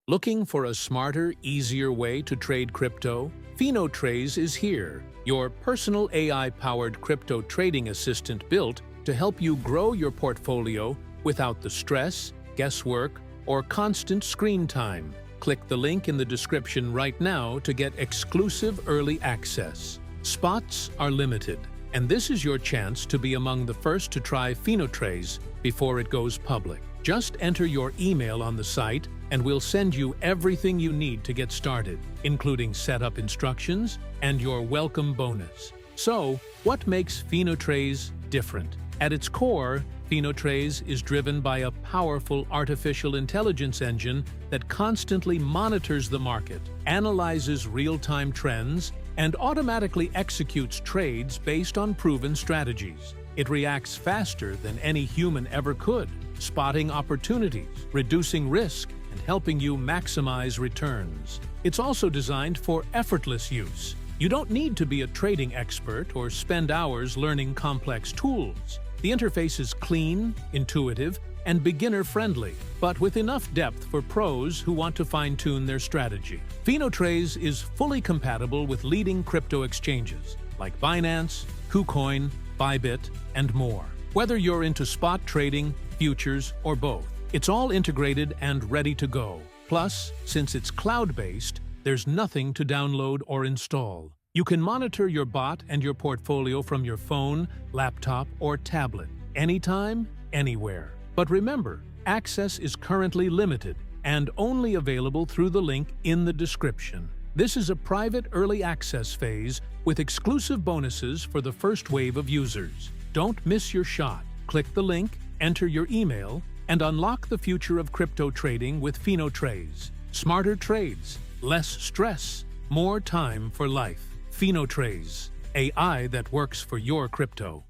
Looking for a smarter, easier way to trade crypto? Finotraze is here, your personal AI-powered crypto trading assistant built to help you grow your portfolio without the stress, guesswork, or constant screen time. Click the link in the description right now to get exclusive early access. Spots are limited, and this is your chance to be among the first to try Finotraze before it goes public. Just enter your email on the site and we'll send you everything you need to get started, including setup instructions and your welcome bonus. So, what makes Finotraze different? At its core, Finotraze is driven by a powerful artificial intelligence engine that constantly monitors the market, analyzes real-time trends, and automatically executes trades based on proven strategies. It reacts faster than any human ever could, spotting opportunities, reducing risk, and helping you maximize returns. It's also designed for effortless use. You don't need to be a trading expert or spend hours learning complex tools. The interface is clean, intuitive, and beginner-friendly, but with enough depth for pros who want to fine-tune their strategy. Finotraze is fully compatible with leading crypto exchanges like Binance, KuCoin, Bybit, and more. Whether you're into spot trading, futures, or both, it's all integrated and ready to go. Plus, since it's cloud-based, there's nothing to download or install. You can monitor your bot and your portfolio from your phone, laptop, or tablet, anytime, anywhere. But remember, access is currently limited and only available through the link in the description. This is a private early access phase with exclusive bonuses for the first wave of users. Don't miss your shot. Click the link, enter your email, and unlock the future of crypto trading with Finotraze. Smarter trades, less stress, more time for life. Finotraze, AI that works for your crypto.